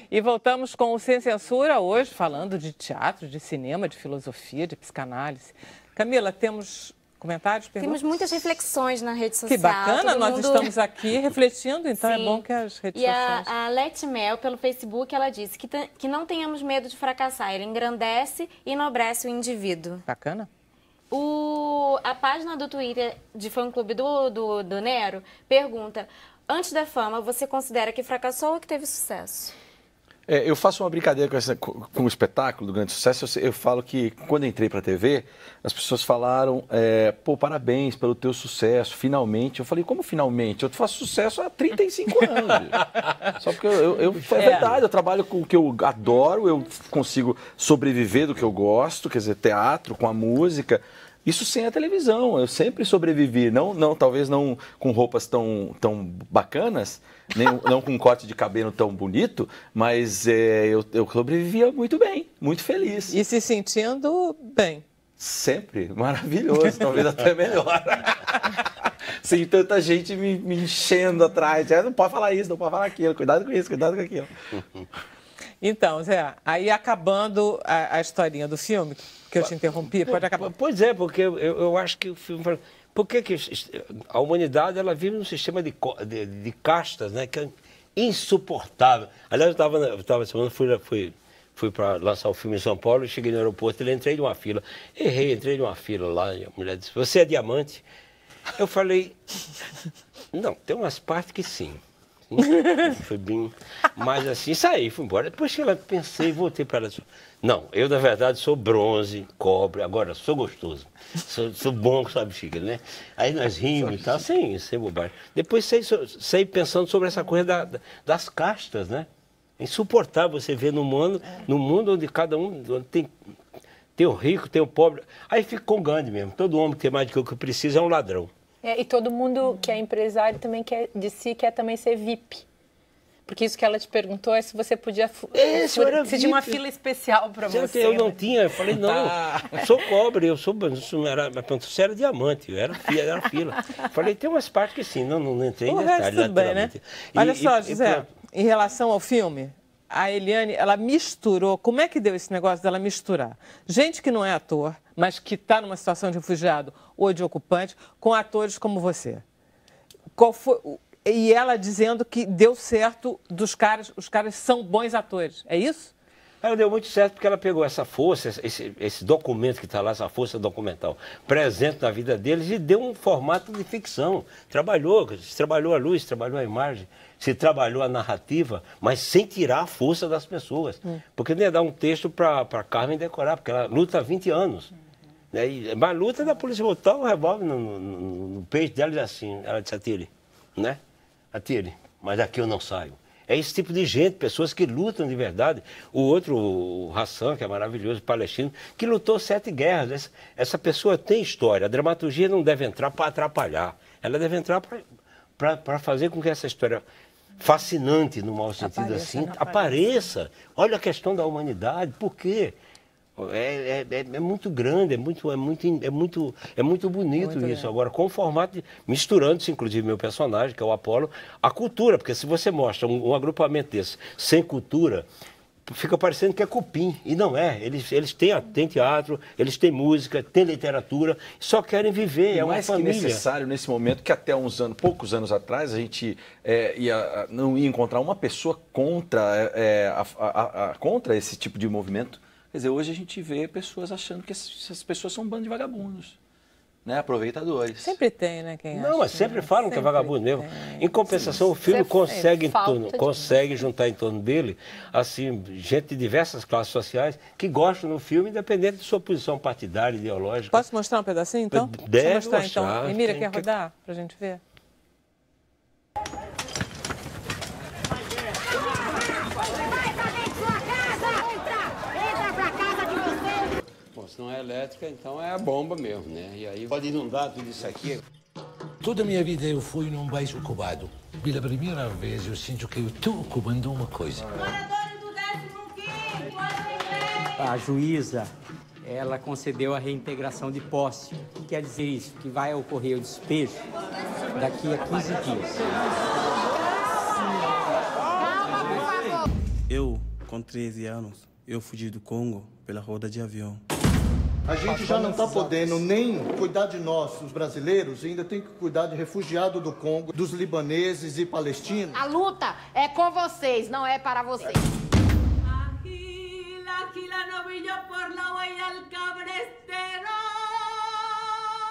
E voltamos com o Sem Censura hoje, falando de teatro, de cinema, de filosofia, de psicanálise. Camila, temos comentários, perguntas? Temos muitas reflexões na rede social. Que bacana, nós estamos aqui refletindo, então Sim. É bom que as redes e sociais... a Lete Mel, pelo Facebook, ela disse que não tenhamos medo de fracassar. Ele engrandece e enobrece o indivíduo. Bacana. A página do Twitter de fã-clube do Nero pergunta: antes da fama, você considera que fracassou ou que teve sucesso? Eu faço uma brincadeira com o espetáculo do Grande Sucesso. Eu falo que quando eu entrei para a TV, as pessoas falaram, pô, parabéns pelo teu sucesso, finalmente. Eu falei, como finalmente? Eu faço sucesso há 35 anos. Só porque é verdade, eu trabalho com o que eu adoro, eu consigo sobreviver do que eu gosto, quer dizer, teatro, com a música. Isso sem a televisão, eu sempre sobrevivi, talvez não com roupas tão bacanas, não com um corte de cabelo tão bonito, mas eu sobrevivia muito bem, muito feliz. E se sentindo bem? Sempre, maravilhoso, talvez até melhor. Sem tanta gente me enchendo atrás, não pode falar isso, não pode falar aquilo, cuidado com isso, cuidado com aquilo. Então, Zé, aí acabando a historinha do filme, que eu te interrompi, pode acabar. Pois é, porque eu acho que o filme... Por que a humanidade ela vive num sistema de castas, né, que é insuportável. Aliás, eu estava semana, fui para lançar o filme em São Paulo, cheguei no aeroporto, entrei de uma fila. Entrei de uma fila lá, e a mulher disse, você é diamante? Eu falei, não, tem umas partes que sim. Foi bem... Mas assim, saí, fui embora. Depois que eu pensei, voltei para ela. Não, eu na verdade sou bronze, cobre, agora sou gostoso. Sou bom com sua bexiga, né? Aí nós rimos e tal, sem bobagem. Depois saí pensando sobre essa coisa das castas, né? É insuportável você ver no mundo onde cada um tem o rico, tem o pobre. Aí fica com Gandhi mesmo. Todo homem que tem mais do que eu preciso é um ladrão. E todo mundo que é empresário também quer também ser VIP. Porque isso que ela te perguntou é se você podia se tinha uma fila especial para você. Eu não tinha, eu falei, não, eu sou cobre, você era diamante, eu era fila. Falei, tem umas partes que sim, não entrei em detalhe. Tudo bem, né? Olha só, José, em relação ao filme, a Eliane, ela misturou, como é que deu esse negócio dela misturar? Gente que não é ator, mas que está numa situação de refugiado ou de ocupante, com atores como você. Qual foi... E ela dizendo que deu certo dos caras, os caras são bons atores, é isso? Ela deu muito certo porque ela pegou essa força, esse documento que está lá, essa força documental, presente na vida deles e deu um formato de ficção. Se trabalhou a luz, se trabalhou a imagem, se trabalhou a narrativa, mas sem tirar a força das pessoas. Porque não ia dar um texto para Carmen decorar, porque ela luta há 20 anos. Mas a luta da polícia botar o revólver no peito dela e diz assim, ela disse, atire, né? Atire, mas daqui eu não saio. É esse tipo de gente, pessoas que lutam de verdade. O outro, o Hassan, que é maravilhoso, palestino, que lutou 7 guerras. Essa pessoa tem história. A dramaturgia não deve entrar para atrapalhar. Ela deve entrar para fazer com que essa história fascinante, no mau sentido apareça. Olha a questão da humanidade. Por quê? É muito grande, é muito bonito isso. Agora, com o formato, misturando-se, inclusive, meu personagem, que é o Apolo, a cultura, porque se você mostra um agrupamento desse sem cultura, fica parecendo que é cupim, e não é. Eles têm teatro, eles têm música, têm literatura, só querem viver, é uma família. Mais que necessário nesse momento, que até poucos anos atrás, a gente não ia encontrar uma pessoa contra esse tipo de movimento. Quer dizer, hoje a gente vê pessoas achando que essas pessoas são um bando de vagabundos, né? Aproveitadores. Sempre tem, né? Quem acha, não, mas sempre falam que é vagabundo mesmo. Em compensação, o filme consegue juntar em torno dele, assim, gente de diversas classes sociais que gostam do filme, independente de sua posição partidária, ideológica. Posso mostrar um pedacinho, então? Deve mostrar, mostrar. Então. Emília, quer rodar pra gente ver? Se não é elétrica, então é a bomba mesmo, né? E aí pode inundar tudo isso aqui. Toda a minha vida eu fui num país ocupado. Pela primeira vez eu sinto que eu estou ocupando uma coisa. A juíza, ela concedeu a reintegração de posse. O que quer dizer isso? Que vai ocorrer o despejo daqui a 15 dias. Eu, com 13 anos, eu fugi do Congo pela roda de avião. A gente já não está podendo nem cuidar de nós, os brasileiros, e ainda tem que cuidar de refugiado do Congo, dos libaneses e palestinos. A luta é com vocês, não é para vocês.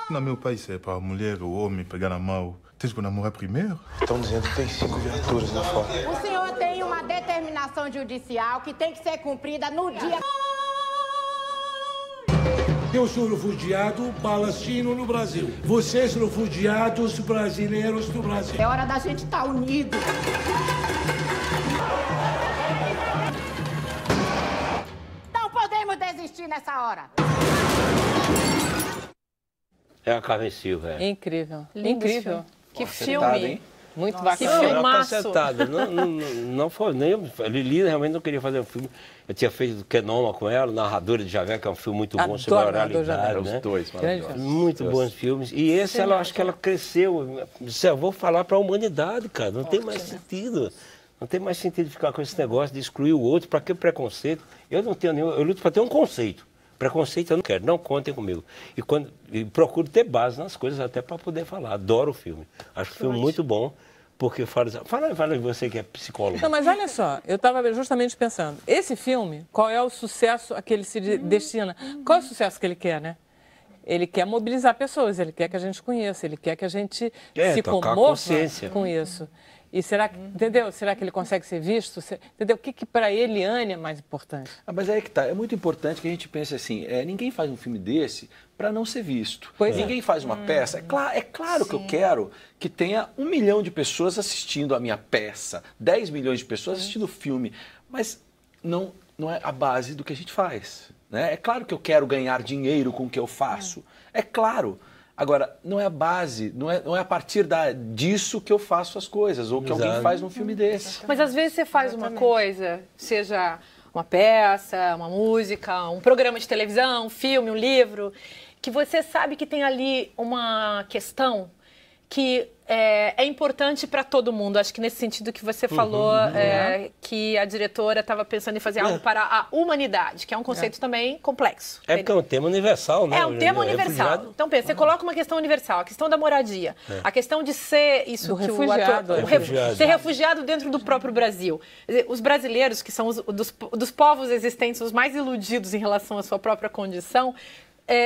No meu país é para a mulher ou o homem pegar na mão. Tens que namorar primeiro? Estão dizendo que tem 5 viaturas lá fora. O senhor tem uma determinação judicial que tem que ser cumprida no dia... Eu sou refugiado palestino no Brasil. Vocês refugiados brasileiros no Brasil. É hora da gente estar unido. Não podemos desistir nessa hora. É a Carmen Silva. É. Incrível. Lindo Incrível. Que filme. Hein? Muito Que bacana. filmaço. Não foi nem... A Lili realmente não queria fazer um filme. Eu tinha feito Kenoma com ela, Narradora de Javé, que é um filme muito bom sobre a oralidade, né? Os dois, maravilhosos. Muito bons filmes. E esse, ela acho que ela cresceu. Eu vou falar para a humanidade, cara. Não tem mais sentido. Não tem mais sentido ficar com esse negócio de excluir o outro. Para que preconceito? Eu não tenho nenhum... Eu luto para ter um conceito. Preconceito eu não quero, não contem comigo. E procuro ter base nas coisas até para poder falar. Adoro o filme. Acho o filme muito bom, porque fala de você que é psicólogo. Não, mas olha só, eu estava justamente pensando, esse filme, qual é o sucesso a que ele se destina? Qual é o sucesso que ele quer, né? Ele quer mobilizar pessoas, ele quer que a gente conheça, ele quer que a gente se comova com isso. E será que, entendeu? Será que ele consegue ser visto? Entendeu? O que para Eliane é mais importante? Mas aí que tá. É muito importante que a gente pense assim, ninguém faz um filme desse para não ser visto. Ninguém faz uma peça. É claro que eu quero que tenha 1 milhão de pessoas assistindo a minha peça, 10 milhões de pessoas assistindo o filme, mas não é a base do que a gente faz. Né? É claro que eu quero ganhar dinheiro com o que eu faço. É claro. Agora, não é a base, não é a partir disso que eu faço as coisas, ou que alguém faz num filme desse. Mas às vezes você faz uma coisa, seja uma peça, uma música, um programa de televisão, um filme, um livro, que você sabe que tem ali uma questão que é importante para todo mundo. Acho que nesse sentido que você falou, que a diretora estava pensando em fazer algo para a humanidade, que é um conceito também complexo. É porque é um tema universal, né? É um tema universal. Então, pensa, você coloca uma questão universal, a questão da moradia, a questão de ser isso que refugiado, o ator... Ser refugiado dentro do próprio Brasil. Os brasileiros, que são dos povos existentes, os mais iludidos em relação à sua própria condição,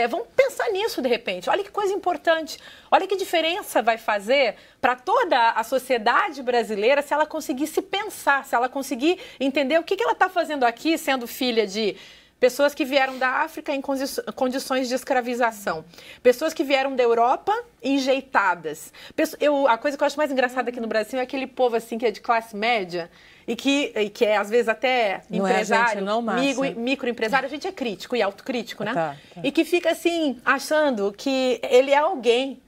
vamos pensar nisso de repente. Olha que coisa importante. Olha que diferença vai fazer para toda a sociedade brasileira se ela conseguir se pensar, se ela conseguir entender o que ela está fazendo aqui, sendo filha de pessoas que vieram da África em condições de escravização, pessoas que vieram da Europa enjeitadas. A coisa que eu acho mais engraçada aqui no Brasil é aquele povo assim que é de classe média e que é, às vezes, até não empresário, é microempresário, a gente é crítico e autocrítico, né? Tá. E que fica, assim, achando que ele é alguém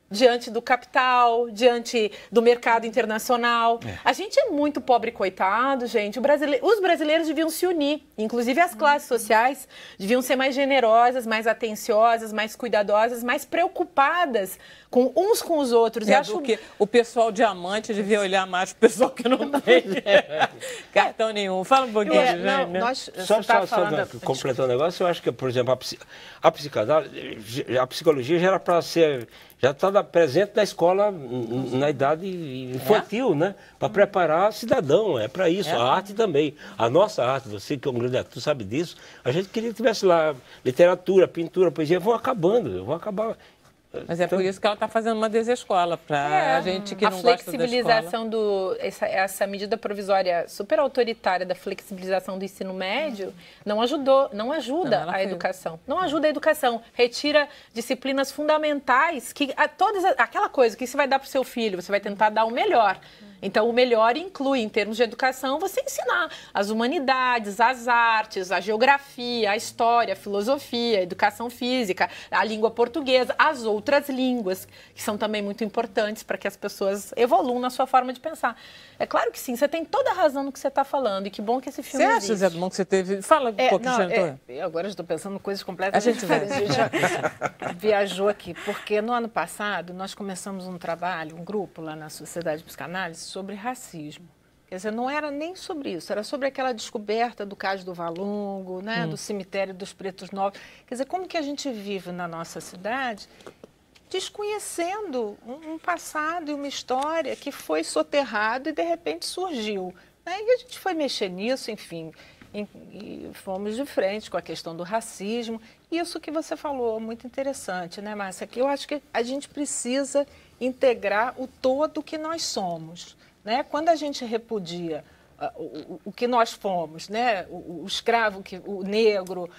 diante do capital, diante do mercado internacional. A gente é muito pobre, coitado, gente. Os brasileiros deviam se unir, inclusive as classes sociais deviam ser mais generosas, mais atenciosas, mais cuidadosas, mais preocupadas uns com os outros. Do que o pessoal diamante devia olhar mais pro pessoal que não tem cartão nenhum. Fala um pouquinho, gente. Só completar o negócio, eu acho que, por exemplo, a psicologia já era para ser... Já está presente na escola, na idade infantil, né? Para preparar cidadão, é para isso. A arte também. A nossa arte, você que é um grande ator, sabe disso. A gente queria que tivesse lá literatura, pintura, poesia, vão acabar. Mas é por isso que ela está fazendo uma desescola, para a gente que não gosta da escola. A flexibilização essa medida provisória super autoritária da flexibilização do ensino médio não ajuda a educação. Não ajuda a educação. Retira disciplinas fundamentais, aquela coisa que você vai dar para o seu filho, você vai tentar dar o melhor. Então, o melhor inclui, em termos de educação, você ensinar as humanidades, as artes, a geografia, a história, a filosofia, a educação física, a língua portuguesa, as outras línguas, que são também muito importantes para que as pessoas evoluam na sua forma de pensar. É claro que sim, você tem toda a razão no que você está falando, e que bom que esse filme existe. Você acha, Zé, bom que você teve... Fala um pouquinho, Jantor. Agora estou pensando em coisas completamente diferentes. A gente já viajou aqui, porque no ano passado nós começamos um trabalho, um grupo lá na Sociedade de Psicanálise, sobre racismo. Quer dizer, não era nem sobre isso, era sobre aquela descoberta do Cais do Valongo, né, do cemitério dos Pretos Novos. Quer dizer, como que a gente vive na nossa cidade desconhecendo um passado e uma história que foi soterrado e de repente surgiu. Né? E a gente foi mexer nisso, enfim, e fomos de frente com a questão do racismo. Isso que você falou, muito interessante, né, Márcia? Que eu acho que a gente precisa integrar o todo que nós somos. Né? Quando a gente repudia o que nós fomos, né? O escravo, o negro,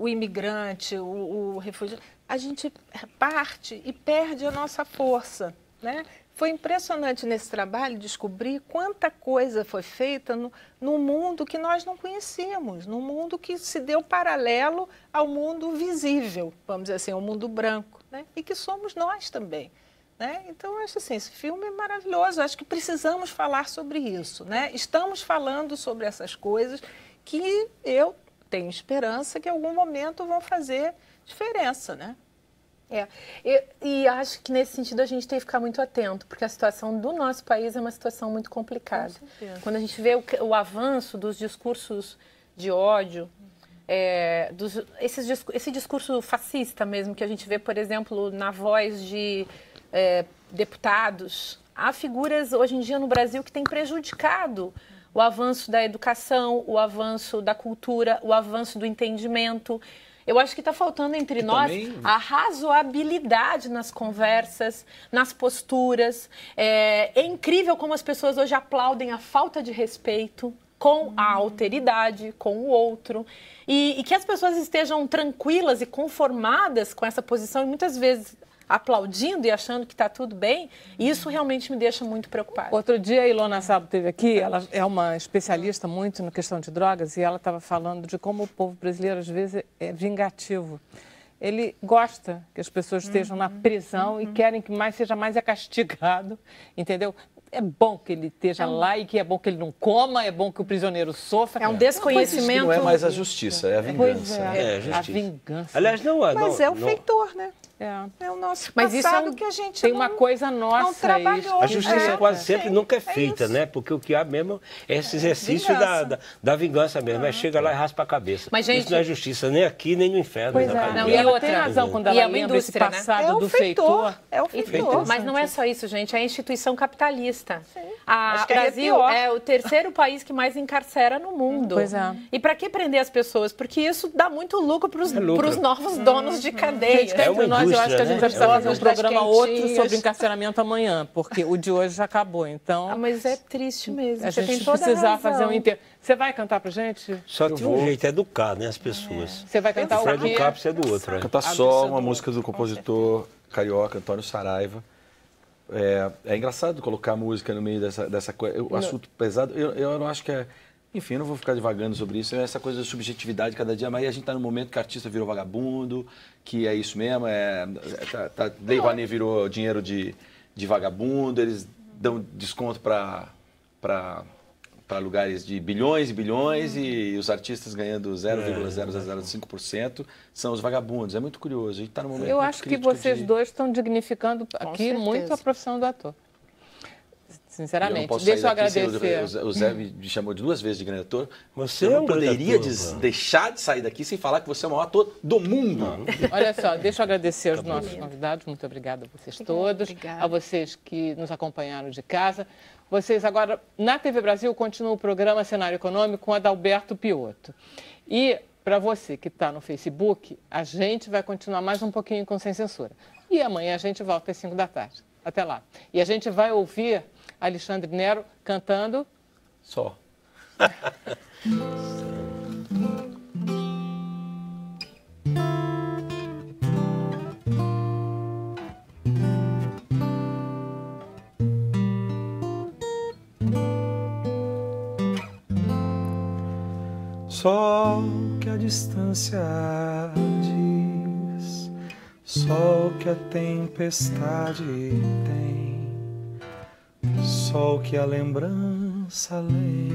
o imigrante, o refugiado, a gente parte e perde a nossa força. Né? Foi impressionante nesse trabalho descobrir quanta coisa foi feita no mundo que nós não conhecíamos, no mundo que se deu paralelo ao mundo visível, vamos dizer assim, ao mundo branco, né? E que somos nós também. Né? Então, eu acho assim, esse filme é maravilhoso, eu acho que precisamos falar sobre isso. Né? Estamos falando sobre essas coisas que eu tenho esperança que em algum momento vão fazer diferença. Né? E acho que nesse sentido a gente tem que ficar muito atento, porque a situação do nosso país é uma situação muito complicada. Quando a gente vê o avanço dos discursos de ódio, esse discurso fascista mesmo, que a gente vê, por exemplo, na voz de deputados, há figuras hoje em dia no Brasil que têm prejudicado o avanço da educação, o avanço da cultura, o avanço do entendimento. Eu acho que está faltando entre nós a razoabilidade nas conversas, nas posturas. É incrível como as pessoas hoje aplaudem a falta de respeito com a alteridade, com o outro. E que as pessoas estejam tranquilas e conformadas com essa posição e muitas vezes aplaudindo e achando que está tudo bem, isso realmente me deixa muito preocupada. Outro dia a Ilona Sabo esteve aqui, ela é uma especialista muito na questão de drogas, e ela estava falando de como o povo brasileiro às vezes é vingativo. Ele gosta que as pessoas estejam na prisão e querem que seja mais castigado, entendeu? É bom que ele esteja lá e que é bom que ele não coma, é bom que o prisioneiro sofra. É um desconhecimento. Não é mais a justiça, é a vingança. É a justiça. A vingança. Aliás, Mas é o feitor, né? É o nosso Mas passado isso que a gente tem uma coisa nossa. Não trabalhou. A justiça quase sempre nunca é feita, né? Porque o que há mesmo é esse exercício da vingança mesmo. Chega lá e raspa a cabeça. Mas, gente, isso não é justiça nem aqui, nem no inferno. Pois não, e ela tem razão quando ela lembra esse passado do feitor. É o feitor. Mas não é só isso, gente. É a instituição capitalista. Acho que o Brasil é o terceiro país que mais encarcera no mundo. Pois é. E para que prender as pessoas? Porque isso dá muito lucro para os novos donos de cadeia. Gente, entre nós, eu acho que a gente vai precisar fazer um programa outro sobre encarceramento amanhã, porque o de hoje já acabou, então... mas é triste mesmo. A gente precisar fazer um inteiro. Você vai cantar pra gente? Só tem um jeito, é educar, né, as pessoas. Você vai cantar o quê? Educar precisa do outro. Cantar só uma música do compositor carioca, Antônio Saraiva. É engraçado colocar música no meio dessa coisa. O assunto pesado, eu não acho que é... Enfim, eu não vou ficar divagando sobre isso. É essa coisa da subjetividade cada dia mais. E a gente está no momento que o artista virou vagabundo, que é isso mesmo. Lei Rouanet virou dinheiro de vagabundo, eles dão desconto para lugares de bilhões e bilhões e os artistas ganhando 0,005% são os vagabundos. É muito curioso. A gente está no momento Eu acho que vocês dois estão dignificando aqui muito a profissão do ator. Sinceramente, deixa eu agradecer. O Zé me chamou 2 vezes de grande ator. Você não poderia deixar de sair daqui sem falar que você é o maior ator do mundo. Olha só, deixa eu agradecer aos nossos convidados. Muito obrigada a vocês todos. Obrigada. A vocês que nos acompanharam de casa. Vocês agora, na TV Brasil, continua o programa Cenário Econômico com Adalberto Piotto. E para você que está no Facebook, a gente vai continuar mais um pouquinho com Sem Censura. E amanhã a gente volta às 5 da tarde. Até lá. E a gente vai ouvir Alexandre Nero cantando... Só. Só que a distância diz, só que a tempestade tem, só que a lembrança lê.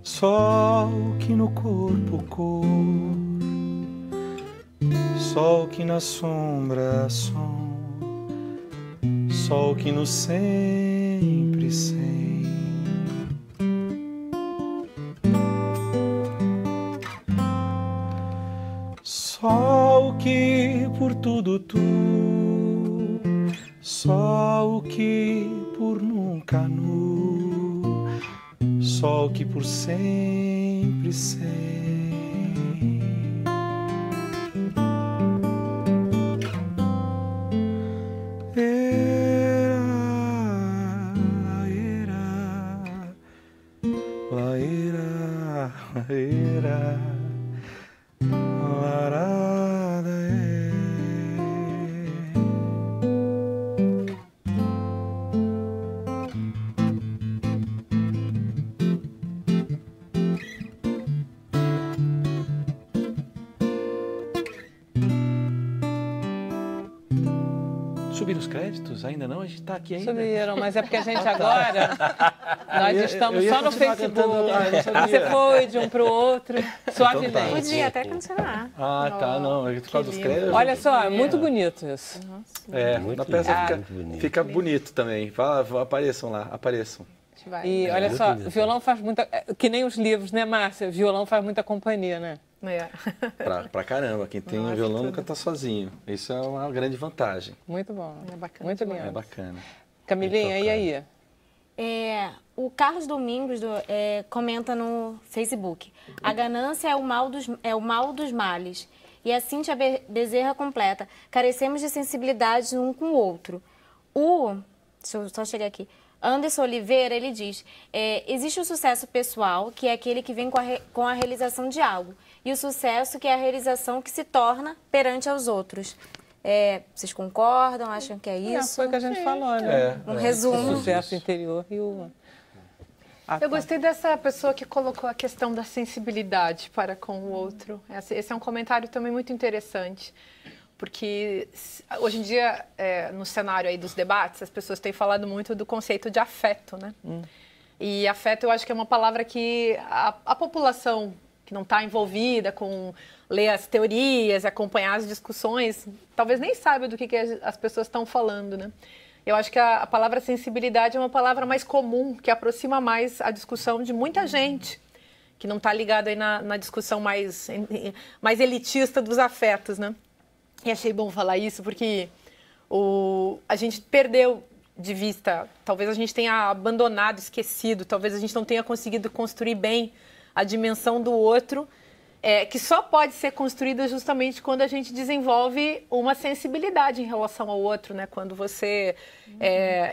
Só que no corpo cor, sol que na sombra som, sol que no sempre sem. Sol que por tudo tu, sol que por nunca nu, sol que por sempre sem. Subiram os créditos? Ainda não? A gente está aqui ainda. Subiram, mas é porque a gente agora, nós estamos só no Facebook. Você foi de um para o outro, suavemente. Então tá. Podia até continuar. Ah, tá, não. A gente por causa dos créditos. Olha só, é muito bonito isso. Na peça fica bonito também. Apareçam lá, apareçam. E olha só, violão faz muita... Que nem os livros, né, Márcia? Violão faz muita companhia, né? Pra caramba, quem tem violão nunca tá sozinho. Isso é uma grande vantagem. Muito bom. É bacana. Muito lindo. É bacana. Camilinha, e aí? O Carlos Domingos comenta no Facebook: a ganância é o mal dos males. E a Cíntia Bezerra completa: carecemos de sensibilidade um com o outro. Deixa eu só chegar aqui. Anderson Oliveira, ele diz: existe o sucesso pessoal, que é aquele que vem com a realização de algo, e o sucesso, que é a realização que se torna perante aos outros. Vocês concordam? Acham que é isso? Foi o que a gente falou, né? Um resumo. O sucesso interior e o... Eu gostei dessa pessoa que colocou a questão da sensibilidade para com o outro. Esse é um comentário também muito interessante. Porque hoje em dia, no cenário aí dos debates, as pessoas têm falado muito do conceito de afeto, né? E afeto eu acho que é uma palavra que a população que não está envolvida com ler as teorias, acompanhar as discussões, talvez nem saiba do que as pessoas estão falando, né? Eu acho que a palavra sensibilidade é uma palavra mais comum, que aproxima mais a discussão de muita gente, que não está ligada aí na discussão mais elitista dos afetos, né? E achei bom falar isso porque a gente perdeu de vista, talvez a gente tenha abandonado, esquecido, talvez a gente não tenha conseguido construir bem a dimensão do outro, que só pode ser construída justamente quando a gente desenvolve uma sensibilidade em relação ao outro, né? Quando você,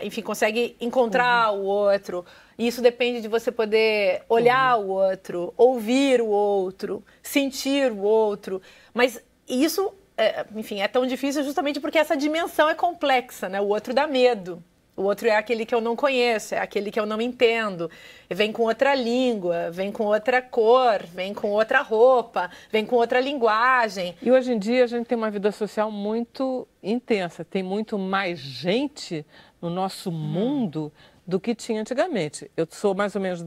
enfim, consegue encontrar o outro. E isso depende de você poder olhar o outro, ouvir o outro, sentir o outro. Mas isso... enfim, é tão difícil justamente porque essa dimensão é complexa, né? O outro dá medo. O outro é aquele que eu não conheço, é aquele que eu não entendo. Vem com outra língua, vem com outra cor, vem com outra roupa, vem com outra linguagem. E hoje em dia a gente tem uma vida social muito intensa. Tem muito mais gente no nosso mundo do que tinha antigamente. Eu sou mais ou menos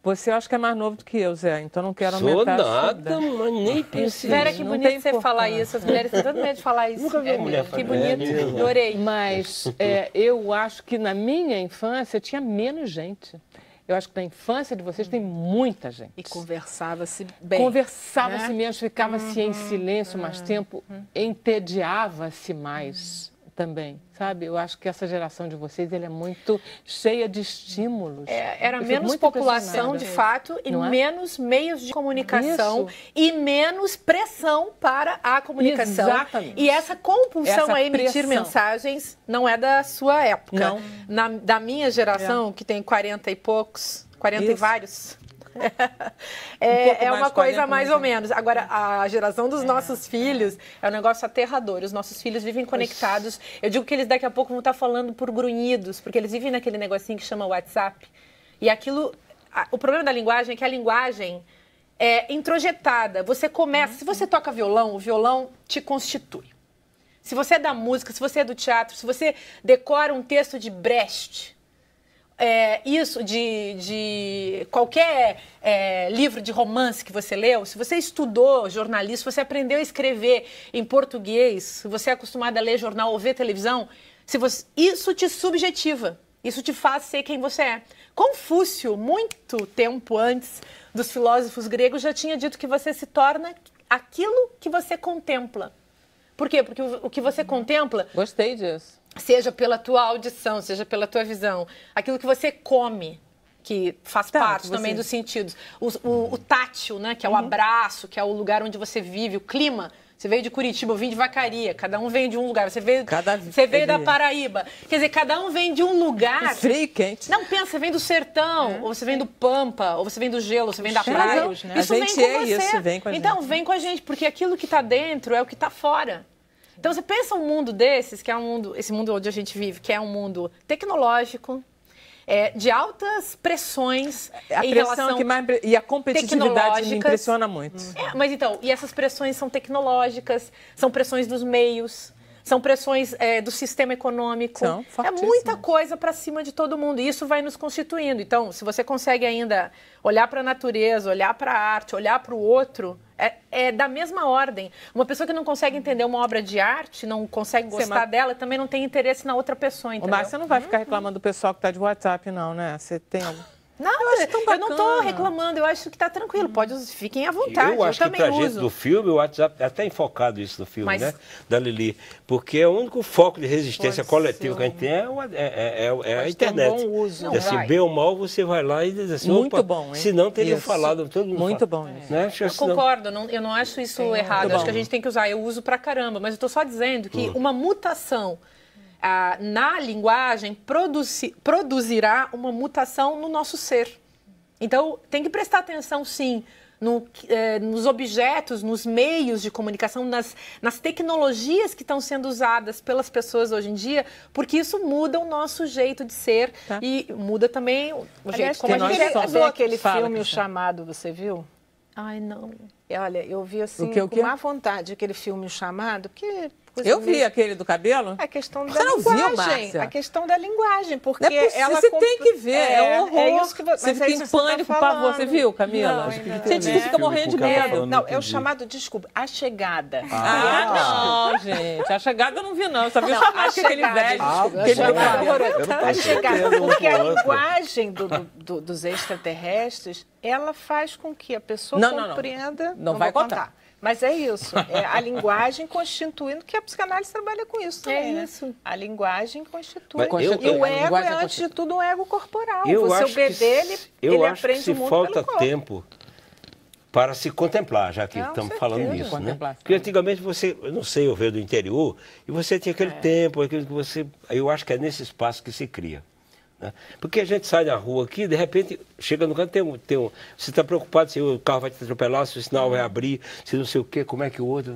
Você acho que é mais novo do que eu, Zé, então não quero aumentar... Sou nada, mas nem pensei. Vera, que bonito você falar isso. As mulheres têm tanto medo de falar isso. Nunca vi mulher falar. Que bonito, adorei. Mas eu acho que na minha infância tinha menos gente. Eu acho que na infância de vocês tem muita gente. E conversava-se bem. Conversava-se menos, ficava-se em silêncio mais tempo, entediava-se mais também, sabe? Eu acho que essa geração de vocês é muito cheia de estímulos. Era menos população, de fato, e menos meios de comunicação e menos pressão para a comunicação. Exatamente. E essa compulsão a emitir mensagens não é da sua época. Não. Da minha geração, que tem 40 e poucos, 40 e vários... é uma coisa mais ou menos. Agora, a geração dos nossos filhos é um negócio aterrador. Os nossos filhos vivem conectados. Eu digo que eles daqui a pouco vão estar falando por grunhidos, porque eles vivem naquele negocinho que chama WhatsApp. E aquilo... O problema da linguagem é que a linguagem é introjetada. Você começa... Se você toca violão, o violão te constitui. Se você é da música, se você é do teatro, se você decora um texto de Brecht... isso de qualquer livro de romance que você leu, se você estudou jornalismo, se você aprendeu a escrever em português, se você é acostumado a ler jornal ou ver televisão, isso te subjetiva, isso te faz ser quem você é. Confúcio, muito tempo antes dos filósofos gregos, já tinha dito que você se torna aquilo que você contempla. Por quê? Porque o que você contempla... Gostei disso. Seja pela tua audição, seja pela tua visão, aquilo que você come, que faz parte também dos sentidos. O tátil, né, que é o abraço, que é o lugar onde você vive, o clima. Você veio de Curitiba, eu vim de Vacaria, cada um vem de um lugar. Você veio da Paraíba. Quer dizer, cada um vem de um lugar. Frio e quente. Não, pensa, você vem do sertão, ou você vem do Pampa, ou você vem do gelo, ou você vem da praia. Né? Isso vem com você. Isso vem com a gente. Então, vem com a gente, porque aquilo que está dentro é o que está fora. Então, você pensa um mundo desses, que é esse mundo onde a gente vive, que é um mundo tecnológico, de altas pressões em relação e a competitividade me impressiona muito. Mas então, e essas pressões são tecnológicas, são pressões dos meios, são pressões do sistema econômico. É muita coisa para cima de todo mundo e isso vai nos constituindo. Então, se você consegue ainda olhar para a natureza, olhar para a arte, olhar para o outro, é da mesma ordem. Uma pessoa que não consegue entender uma obra de arte, não consegue gostar dela, também não tem interesse na outra pessoa, entendeu? Mas você não vai ficar reclamando do pessoal que está de WhatsApp, não, né? Você tem algum... Nada, eu não estou reclamando, eu acho que está tranquilo, fiquem à vontade, eu acho que pra gente do filme, o WhatsApp é até enfocado isso no filme, né, da Lili, porque o único foco de resistência coletiva que a gente tem é a internet. Tem um bom uso. Se bem ou mal, você vai lá e diz assim, muito bom, hein? Se não teria falado, todo mundo muito bom. Né? Eu concordo, eu não acho isso errado, acho que a gente tem que usar, eu uso pra caramba, mas eu estou só dizendo que uma mutação na linguagem produzirá uma mutação no nosso ser. Então, tem que prestar atenção, sim, nos objetos, nos meios de comunicação, nas tecnologias que estão sendo usadas pelas pessoas hoje em dia, porque isso muda o nosso jeito de ser e muda também o jeito como a gente viu aquele filme, O Chamado, você viu? Ai, não. Olha, eu vi assim, com má vontade, aquele filme O Chamado, porque... Eu vi aquele do cabelo. A questão da linguagem. A questão da linguagem, porque ela... Você tem que ver, é um horror. É isso que você fica em pânico, pavor. Você viu, Camila? Gente, fica morrendo de medo. Não, é o chamado, desculpa, A Chegada. Não, gente, A Chegada eu não vi, não. Eu só vi o chamado que aquele velho. A Chegada, porque a linguagem dos extraterrestres, ela faz com que a pessoa compreenda... Não vai contar. Mas é isso, a linguagem constituindo, que a psicanálise trabalha com isso também, isso. A linguagem constitui. E o ego é, antes de tudo, um ego corporal. O bebê, ele aprende muito pelo corpo. Falta tempo para se contemplar, já que estamos falando nisso, né? Porque antigamente você, eu não sei, eu veio do interior, e você tinha aquele tempo, aquilo que você... Eu acho que é nesse espaço que se cria. Né? Porque a gente sai da rua aqui, de repente, chega no canto, você está preocupado se o carro vai te atropelar, se o sinal vai abrir, se não sei o quê, como é que o outro...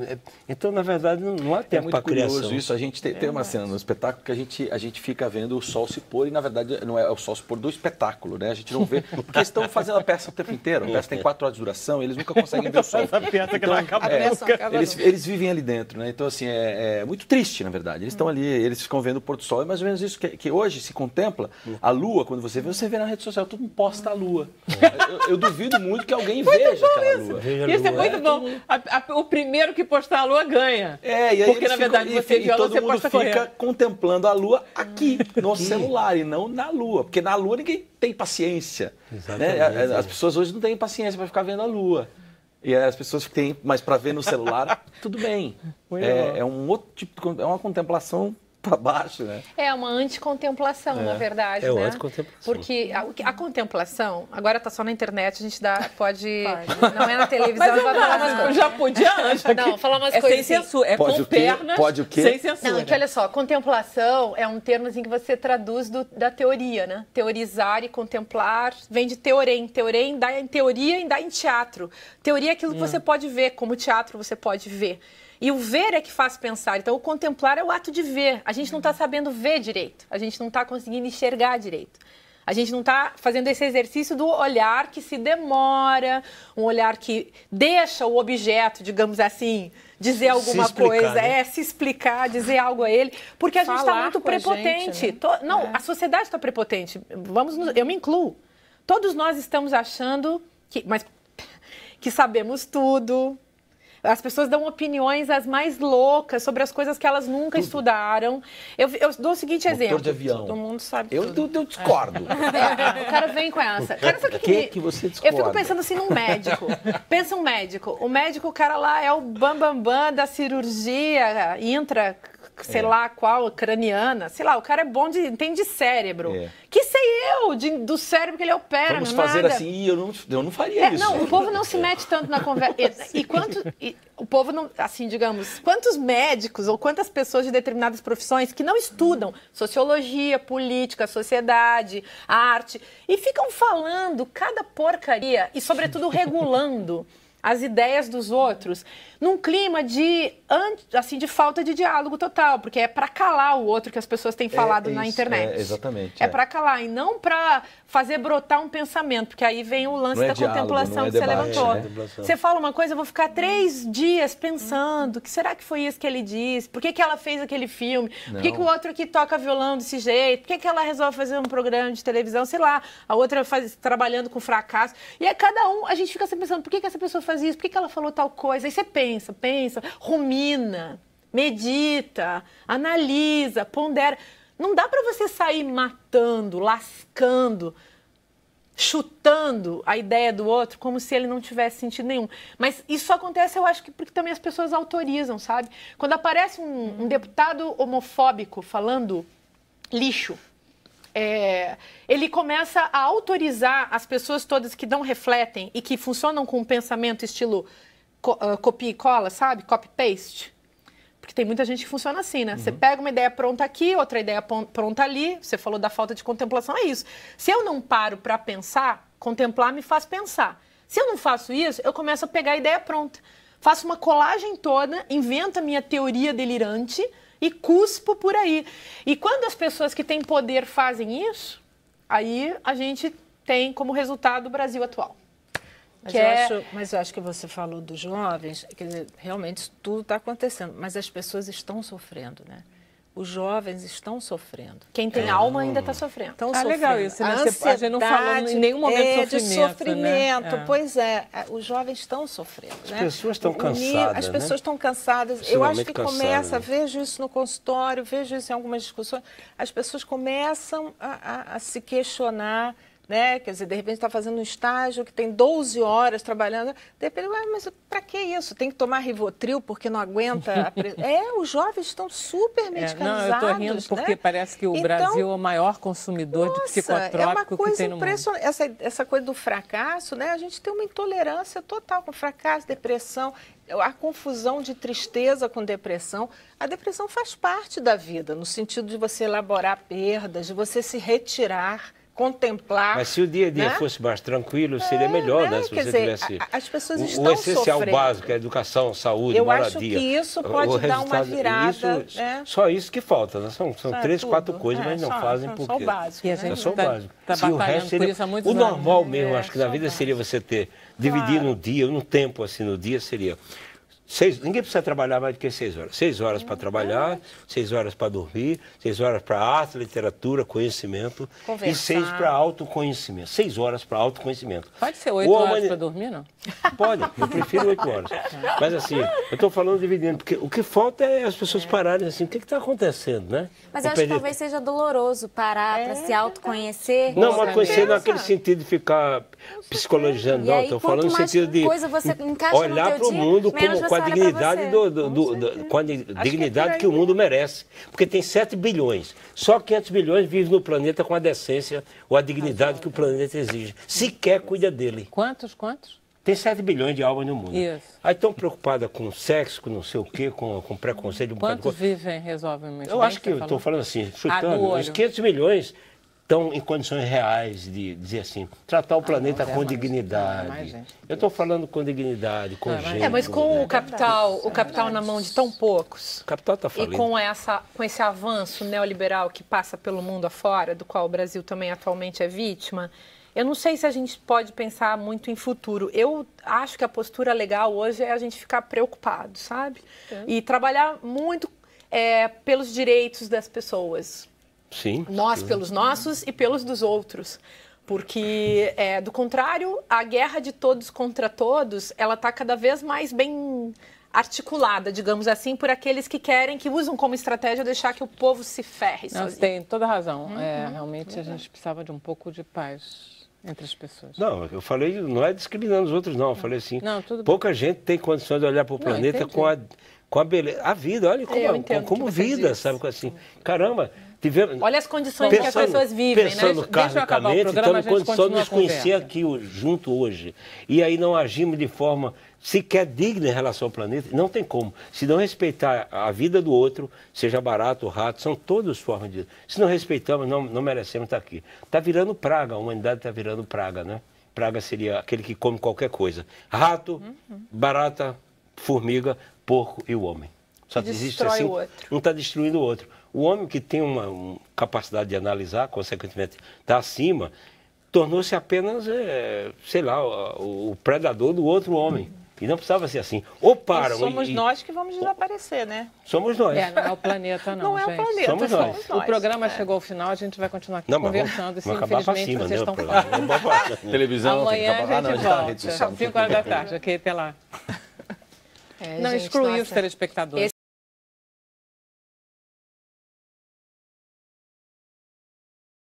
Então, na verdade, não há tempo para criação. É muito curioso isso. A gente tem uma cena no espetáculo que a gente fica vendo o sol se pôr e, na verdade, não é o sol se pôr do espetáculo, né? A gente não vê, porque eles estão fazendo a peça o tempo inteiro. A peça tem 4 horas de duração, eles nunca conseguem ver o sol. Eles vivem ali dentro, né? Então, assim, é muito triste, na verdade. Eles estão ali, eles ficam vendo o pôr do sol. É mais ou menos isso que hoje se contempla. A lua, quando você vê na rede social, todo mundo posta a lua. Eu duvido muito que alguém veja aquela lua. Isso é muito bom. O primeiro que postar a lua ganha. E aí porque, na verdade, você viu a lua, você posta correndo. Fica contemplando a lua aqui, no celular, e não na lua. Porque na lua ninguém tem paciência. Né? As pessoas hoje não têm paciência para ficar vendo a lua. E as pessoas que têm, mas para ver no celular, tudo bem. É um outro tipo, é uma contemplação para baixo, né? É uma anticontemplação, na verdade, né? Anticontemplação. Porque a contemplação, agora está só na internet, a gente pode. Não é na televisão. Mas vai falar umas coisas. Já podia antes. Não, falar umas coisas sem censura. É pode com pernas, pode o quê? Sem censura. Não, que olha só, contemplação é um termo assim, que você traduz da teoria, né? Teorizar e contemplar vem de teorem. Teorem dá em teoria e dá em teatro. Teoria é aquilo que você pode ver, como teatro você pode ver. E o ver é que faz pensar. Então, o contemplar é o ato de ver. A gente não está sabendo ver direito. A gente não está conseguindo enxergar direito. A gente não está fazendo esse exercício do olhar que se demora, um olhar que deixa o objeto, digamos assim, dizer alguma coisa, né? Se explicar, dizer algo a ele, porque a gente está muito prepotente. Gente, né? Não, a sociedade está prepotente. Eu me incluo. Todos nós estamos achando que sabemos tudo. As pessoas dão opiniões as mais loucas sobre as coisas que elas nunca estudaram. Eu dou o seguinte exemplo. Motor de avião. Todo mundo sabe eu discordo. O cara vem com essa. Cara, sabe que você discorda? Eu fico pensando assim num médico. Pensa um médico. O médico, o cara lá é o bambambam da cirurgia sei lá qual, craniana, sei lá, o cara é bom entende de cérebro. Que sei eu do cérebro que ele opera, vamos fazer nada. assim, eu não faria isso. Não, o povo não se mete tanto na conversa. O povo não, assim, digamos, quantos médicos ou quantas pessoas de determinadas profissões que não estudam sociologia, política, sociedade, arte, e ficam falando cada porcaria e, sobretudo, regulando as ideias dos outros, num clima de falta de diálogo total, porque é para calar o outro que as pessoas têm falado na internet. Exatamente. É para calar e não para fazer brotar um pensamento, porque aí vem o lance da contemplação que você levantou. Você fala uma coisa, eu vou ficar 3 dias pensando, que será que foi isso que ele disse? Por que ela fez aquele filme? Por que o outro aqui toca violão desse jeito? Por que ela resolve fazer um programa de televisão? Sei lá, a outra trabalhando com fracasso. E é cada um, a gente fica sempre pensando, por que essa pessoa faz isso? Por que ela falou tal coisa? Aí você pensa, rumina, medita, analisa, pondera. Não dá para você sair matando, lascando, chutando a ideia do outro como se ele não tivesse sentido nenhum. Mas isso acontece, eu acho que porque também as pessoas autorizam, sabe? Quando aparece um deputado homofóbico falando lixo, ele começa a autorizar as pessoas todas que não refletem e que funcionam com um pensamento estilo copia e cola, sabe? Copy-paste. Porque tem muita gente que funciona assim, né? Você pega uma ideia pronta aqui, outra ideia pronta ali. Você falou da falta de contemplação, é isso. Se eu não paro para pensar, contemplar me faz pensar. Se eu não faço isso, eu começo a pegar a ideia pronta. Faço uma colagem toda, invento a minha teoria delirante e cuspo por aí. E quando as pessoas que têm poder fazem isso, aí a gente tem como resultado o Brasil atual. Mas eu acho que você falou dos jovens, quer dizer, realmente tudo está acontecendo, mas as pessoas estão sofrendo, né? Os jovens estão sofrendo. Quem tem alma ainda está sofrendo. Estão sofrendo. Legal isso, né? A gente não falou em nenhum momento de sofrimento. Né? Pois os jovens estão sofrendo. As pessoas estão cansadas. As pessoas estão cansadas. Eu acho que começa, vejo isso no consultório, vejo isso em algumas discussões, as pessoas começam a se questionar. Né? Quer dizer, de repente está fazendo um estágio que tem 12 horas trabalhando, de repente, mas para que isso? Tem que tomar Rivotril porque não aguenta? Os jovens estão super medicalizados. Não, eu estou rindo porque parece que o Brasil é o maior consumidor de psicotrópico que tem no mundo. Essa coisa do fracasso, né? A gente tem uma intolerância total com fracasso, depressão, a confusão de tristeza com depressão. A depressão faz parte da vida, no sentido de você elaborar perdas, de você se retirar, contemplar. Mas se o dia a dia fosse mais tranquilo, seria melhor, né? Se você tivesse as pessoas estão o essencial sofrendo. Básico, a educação, saúde, eu moradia. acho que isso pode dar uma virada. Só isso que falta, né? São 3, 4 coisas, mas não fazem porque... Só o básico. E a gente só o básico. Tá batalhando por isso há muitos anos. O normal anos, mesmo, acho que na vida seria você dividir no dia, num tempo assim no dia, seria... Ninguém precisa trabalhar mais do que 6 horas. 6 horas para trabalhar, 6 horas para dormir, 6 horas para arte, literatura, conhecimento. Conversar. E 6 para autoconhecimento. 6 horas para autoconhecimento. Pode ser 8 horas para dormir, não? Pode, eu prefiro 8 horas. Mas assim, eu estou falando dividindo, porque o que falta é as pessoas pararem assim, o que está acontecendo, né? Mas eu acho que talvez seja doloroso parar para se autoconhecer. Não, mas conhecer naquele sentido de ficar psicologizando, não. Estou falando no sentido de olhar para o mundo com a dignidade, com a dignidade que o mundo merece. Porque tem 7 bilhões. Só 500 bilhões vivem no planeta com a decência ou a dignidade que o planeta exige. Sequer cuida dele. Quantos? Tem 7 bilhões de almas no mundo. Isso. Aí estão preocupadas com sexo, com não sei o quê, com preconceito. Quantos vivem, resolvem muito? Eu acho que, estou falando assim, chutando, os 500 milhões estão em condições reais de dizer assim, tratar o planeta com dignidade. Eu estou falando com dignidade, com jeito. Mas com o capital na mão de tão poucos, o capital está falindo. E com esse avanço neoliberal que passa pelo mundo afora, do qual o Brasil também atualmente é vítima, eu não sei se a gente pode pensar muito em futuro. Eu acho que a postura legal hoje é a gente ficar preocupado, sabe? E trabalhar muito pelos direitos das pessoas. Sim. Nós pelos nossos e pelos dos outros. Porque, do contrário, a guerra de todos contra todos, ela está cada vez mais bem articulada, digamos assim, por aqueles que usam como estratégia deixar que o povo se ferre sozinho. Você tem toda a razão. Realmente a gente precisava de um pouco de paz entre as pessoas. Não, eu falei, não é discriminando os outros, não. Eu falei assim, pouca gente tem condições de olhar para o planeta com a beleza. A vida, olha como vida, sabe? Assim, caramba... Olha as condições que as pessoas vivem, pensando karmicamente, estamos em condição de nos conhecer aqui junto hoje. E aí não agimos de forma sequer digna em relação ao planeta. Não tem como. Se não respeitar a vida do outro, seja barato ou rato, são todas formas de... Se não respeitamos, não merecemos estar aqui. Está virando praga, a humanidade está virando praga, né? Praga seria aquele que come qualquer coisa. Rato, barata, formiga, porco e o homem. Só existe assim, um está destruindo o outro. O homem que tem uma capacidade de analisar, consequentemente está acima, tornou-se apenas, sei lá, o predador do outro homem. E não precisava ser assim. Ou param... Somos nós que vamos desaparecer, né? Somos nós. Não é o planeta, não, gente. Não é o planeta, somos nós. O programa chegou ao final, a gente vai continuar aqui conversando. E, infelizmente, vocês estão... Televisão, amanhã a gente volta. 5 horas da tarde, ok? Até lá. Não excluir os telespectadores.